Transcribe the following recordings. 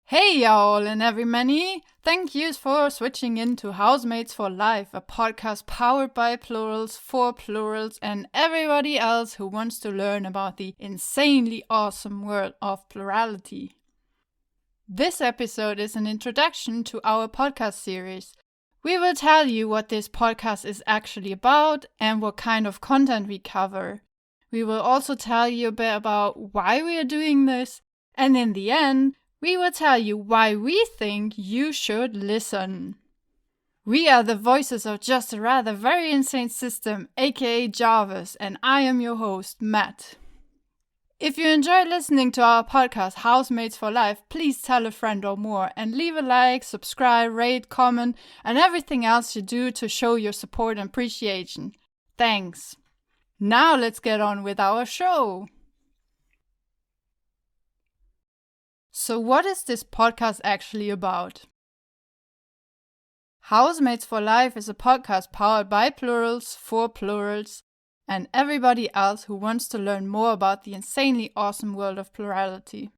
Hey y'all and every many! Thank yous for switching into Housemates for Life, a podcast powered by plurals, for plurals, and everybody else who wants to learn about the insanely awesome world of plurality. This episode is an introduction to our podcast series. We will tell you what this podcast is actually about and what kind of content we cover. We will also tell you a bit about why we are doing this, and in the end, we will tell you why we think you should listen. We are the voices of just a rather very insane system, aka Jarvis, and I am your host, Matt. If you enjoy listening to our podcast, Housemates for Life, please tell a friend or more and leave a like, subscribe, rate, comment, and everything else you do to show your support and appreciation. Thanks. Now let's get on with our show. So what is this podcast actually about? Housemates for Life is a podcast powered by plurals, for plurals, and everybody else who wants to learn more about the insanely awesome world of plurality.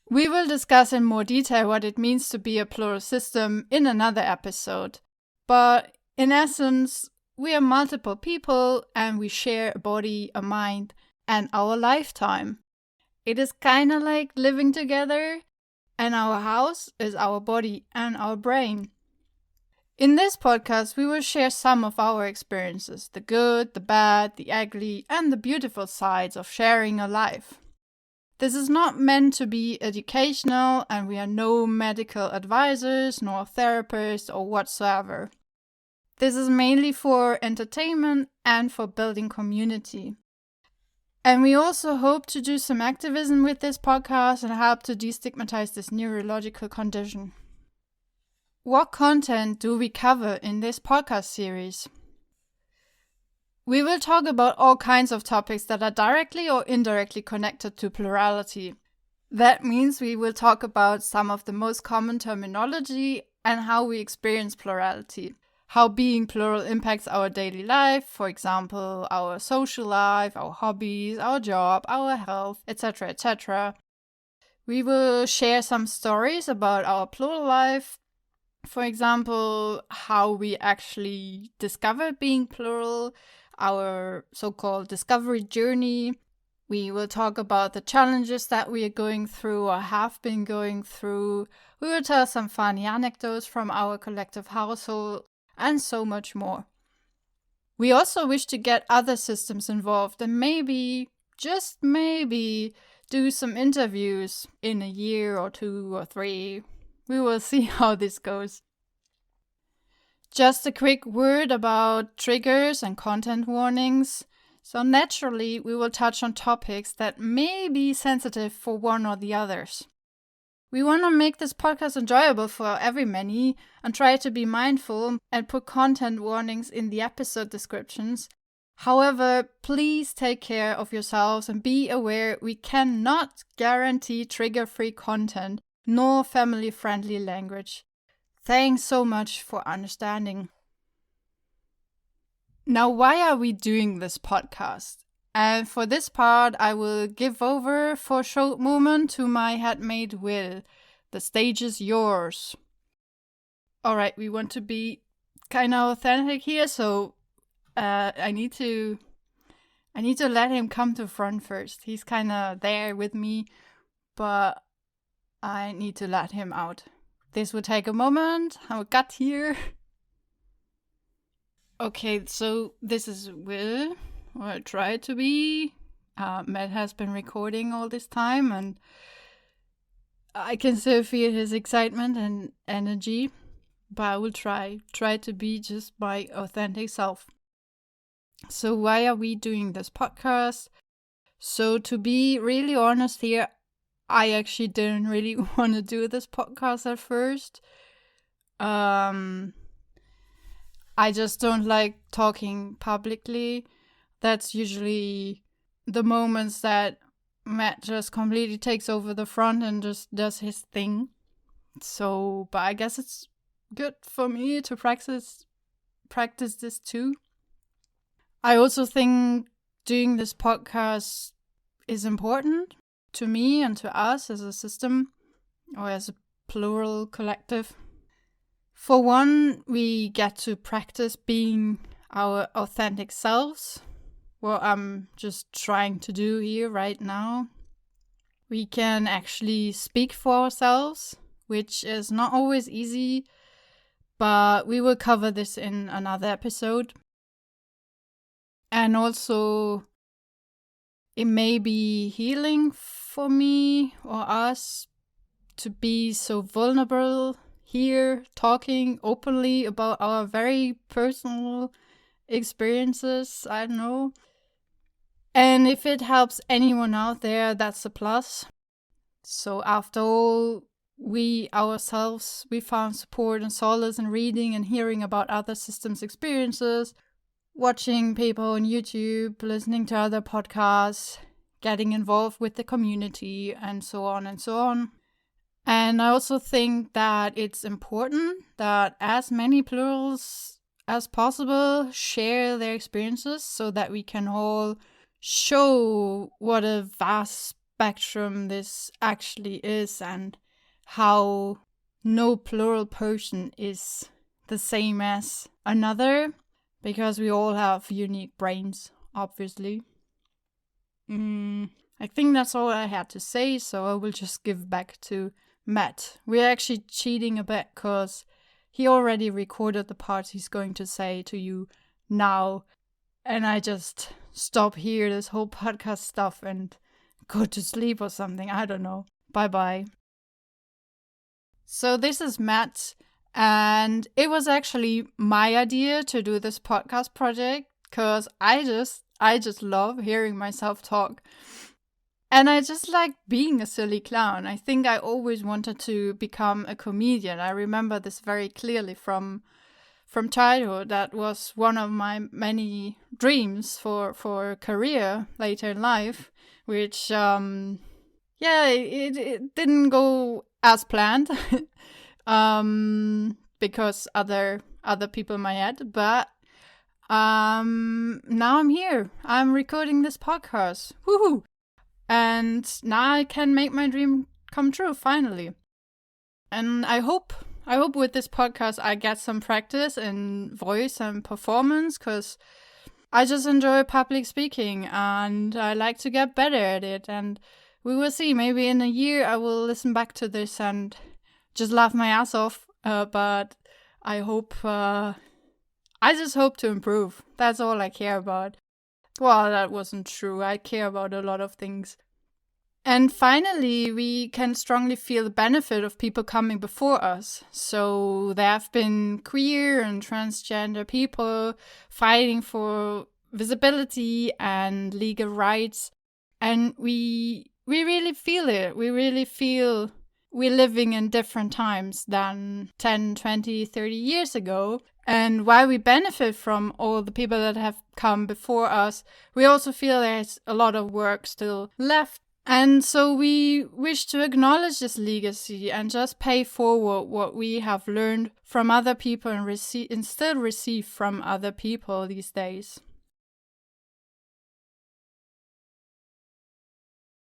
We will discuss in more detail what it means to be a plural system in another episode, but in essence, we are multiple people and we share a body, a mind, and our lifetime. It is kind of like living together, and our house is our body and our brain. In this podcast, we will share some of our experiences, the good, the bad, the ugly, and the beautiful sides of sharing a life. This is not meant to be educational, and we are no medical advisors, nor therapists, or whatsoever. This is mainly for entertainment and for building community. And we also hope to do some activism with this podcast and help to destigmatize this neurological condition. What content do we cover in this podcast series? We will talk about all kinds of topics that are directly or indirectly connected to plurality. That means we will talk about some of the most common terminology and how we experience plurality. How being plural impacts our daily life, for example, our social life, our hobbies, our job, our health, etc., etc. We will share some stories about our plural life, for example, how we actually discovered being plural, our so-called discovery journey. We will talk about the challenges that we are going through or have been going through. We will tell some funny anecdotes from our collective household, and so much more. We also wish to get other systems involved and maybe, just maybe, do some interviews in a year or 2 or 3. We will see how this goes. Just a quick word about triggers and content warnings. So naturally, we will touch on topics that may be sensitive for one or the others. We want to make this podcast enjoyable for every many and try to be mindful and put content warnings in the episode descriptions. However, please take care of yourselves and be aware we cannot guarantee trigger-free content nor family-friendly language. Thanks so much for understanding. Now, why are we doing this podcast? And for this part, I will give over for a short moment to my headmate Will. The stage is yours. Alright, we want to be kind of authentic here, so I need to let him come to front first. He's kind of there with me, but I need to let him out. This will take a moment. I got here. Okay, so this is Will. Or I try to be. Matt has been recording all this time and I can still feel his excitement and energy, but I will try to be just my authentic self. So why are we doing this podcast? So to be really honest here, I actually didn't really want to do this podcast at first. I just don't like talking publicly. That's usually the moments that Matt just completely takes over the front and just does his thing. So, but I guess it's good for me to practice this too. I also think doing this podcast is important to me and to us as a system or as a plural collective. For one, we get to practice being our authentic selves, what I'm just trying to do here right now. We can actually speak for ourselves, which is not always easy, but we will cover this in another episode. And also, it may be healing for me or us to be so vulnerable here, talking openly about our very personal experiences. I don't know. And if it helps anyone out there, that's a plus. So after all, we ourselves, we found support and solace in reading and hearing about other systems experiences, watching people on YouTube, listening to other podcasts, getting involved with the community, and so on and so on. And I also think that it's important that as many plurals as possible share their experiences so that we can all show what a vast spectrum this actually is and how no plural person is the same as another, because we all have unique brains, obviously. I think that's all I had to say, so I will just give back to Matt. We're actually cheating a bit because he already recorded the parts he's going to say to you now, and I just stop here this whole podcast stuff and go to sleep or something. I don't know. Bye-bye. So this is Matt, and it was actually my idea to do this podcast project because I just love hearing myself talk. And I just like being a silly clown. I think I always wanted to become a comedian. I remember this very clearly from childhood. That was one of my many dreams for a career later in life, which it didn't go as planned because other people in my head, but now I'm here. I'm recording this podcast. Woohoo! And now I can make my dream come true finally. And I hope with this podcast I get some practice in voice and performance, because I just enjoy public speaking and I like to get better at it. And we will see. Maybe in a year I will listen back to this and just laugh my ass off. But I hope, I just hope to improve. That's all I care about. Well, that wasn't true. I care about a lot of things. And finally, we can strongly feel the benefit of people coming before us. So there have been queer and transgender people fighting for visibility and legal rights. And we really feel it. We really feel we're living in different times than 10, 20, 30 years ago. And while we benefit from all the people that have come before us, we also feel there's a lot of work still left. And so we wish to acknowledge this legacy and just pay forward what we have learned from other people and still receive from other people these days.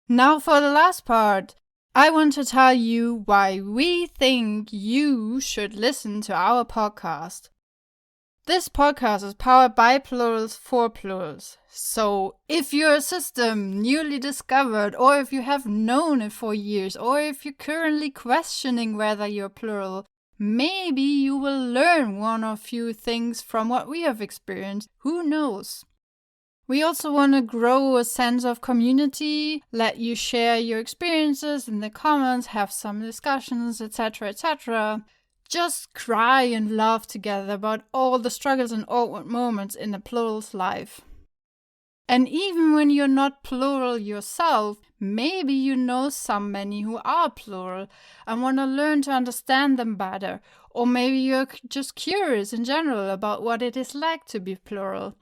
Now for the last part, I want to tell you why we think you should listen to our podcast. This podcast is powered by Plurals for Plurals. So if you're a system newly discovered, or if you have known it for years, or if you're currently questioning whether you're plural, maybe you will learn one or few things from what we have experienced. Who knows? We also want to grow a sense of community, let you share your experiences in the comments, have some discussions, etc., etc. Just cry and laugh together about all the struggles and awkward moments in a plural's life. And even when you're not plural yourself, maybe you know many who are plural and want to learn to understand them better. Or maybe you're just curious in general about what it is like to be plural.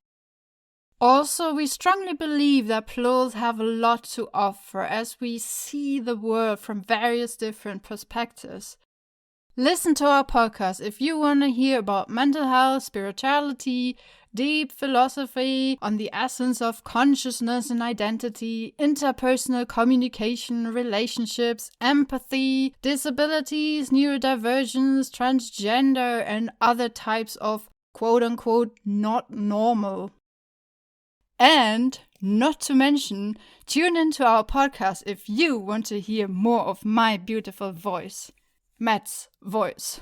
Also, we strongly believe that plurals have a lot to offer as we see the world from various different perspectives. Listen to our podcast if you want to hear about mental health, spirituality, deep philosophy on the essence of consciousness and identity, interpersonal communication, relationships, empathy, disabilities, neurodivergence, transgender, and other types of quote-unquote not normal. And not to mention, tune into our podcast if you want to hear more of my beautiful voice, Matt's voice.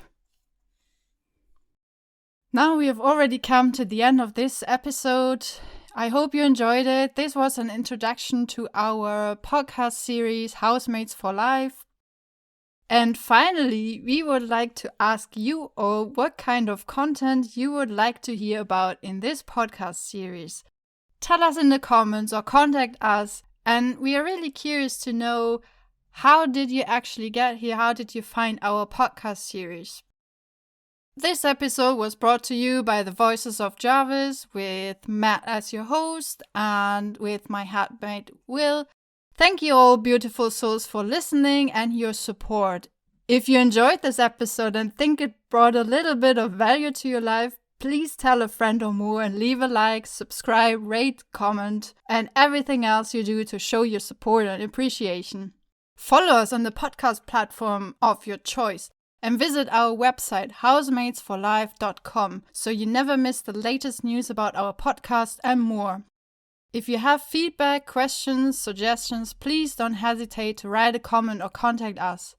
Now we have already come to the end of this episode. I hope you enjoyed it. This was an introduction to our podcast series, Housemates for Life. And finally, we would like to ask you all what kind of content you would like to hear about in this podcast series. Tell us in the comments or contact us. And we are really curious to know, how did you actually get here? How did you find our podcast series? This episode was brought to you by the Voices of Jarvis with Matt as your host and with my handmate Will. Thank you all beautiful souls for listening and your support. If you enjoyed this episode and think it brought a little bit of value to your life, please tell a friend or more and leave a like, subscribe, rate, comment, and everything else you do to show your support and appreciation. Follow us on the podcast platform of your choice. And visit our website, housematesforlife.com, so you never miss the latest news about our podcast and more. If you have feedback, questions, suggestions, please don't hesitate to write a comment or contact us.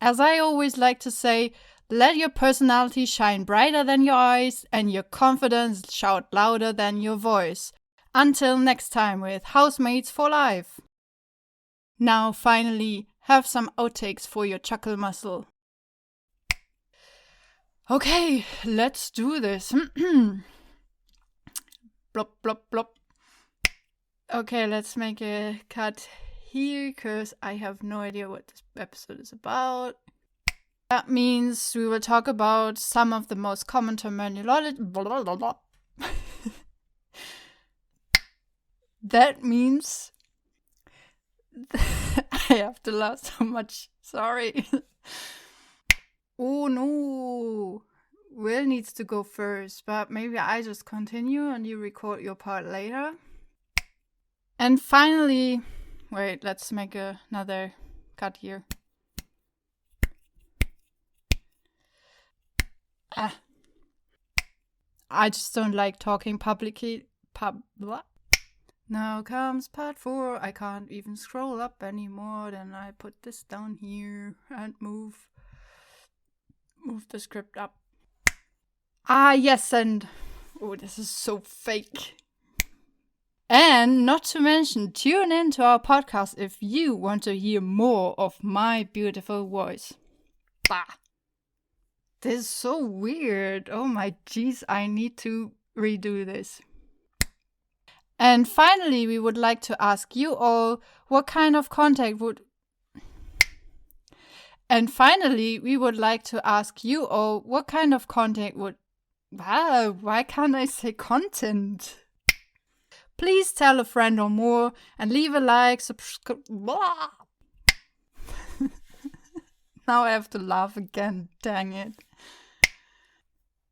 As I always like to say, let your personality shine brighter than your eyes and your confidence shout louder than your voice. Until next time with Housemates for Life. Now finally, have some outtakes for your chuckle muscle. Okay, let's do this. Blop, blop, blop. Okay, let's make a cut here, because I have no idea what this episode is about. That means we will talk about some of the most common terminology. That means I have to laugh so much. Sorry. Oh no, Will needs to go first, but maybe I just continue and you record your part later. And finally, wait, let's make another cut here. I just don't like talking publicly. What? Now comes part 4. I can't even scroll up anymore. Then I put this down here and move the script up. Yes, and oh, this is so fake. And not to mention, tune in to our podcast if you want to hear more of my beautiful voice. Bah. This is so weird. Oh my jeez, I need to redo this. And finally, we would like to ask you all what kind of content would... And finally, we would like to ask you all what kind of content would... Wow, why can't I say content? Please tell a friend or more and leave a like, subscribe... Now I have to laugh again, dang it.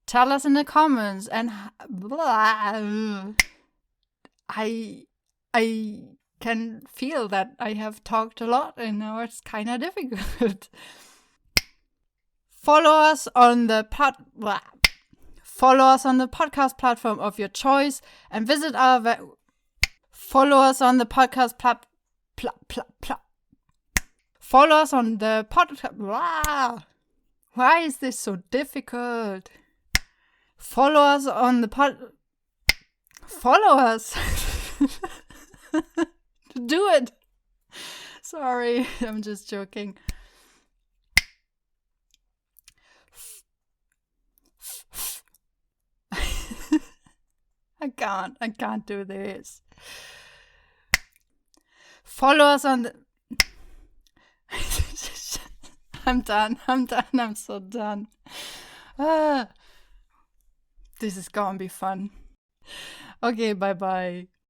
Tell us in the comments and... I can feel that I have talked a lot and now it's kind of difficult. Follow us on the podcast platform of your choice and visit our follow us on the podcast follow us on the podcast. Why is this so difficult? Follow us on the follow us. Do it. Sorry, I'm just joking. I can't do this. Follow us on the... I'm done, I'm so done. This is gonna be fun. Okay, bye-bye.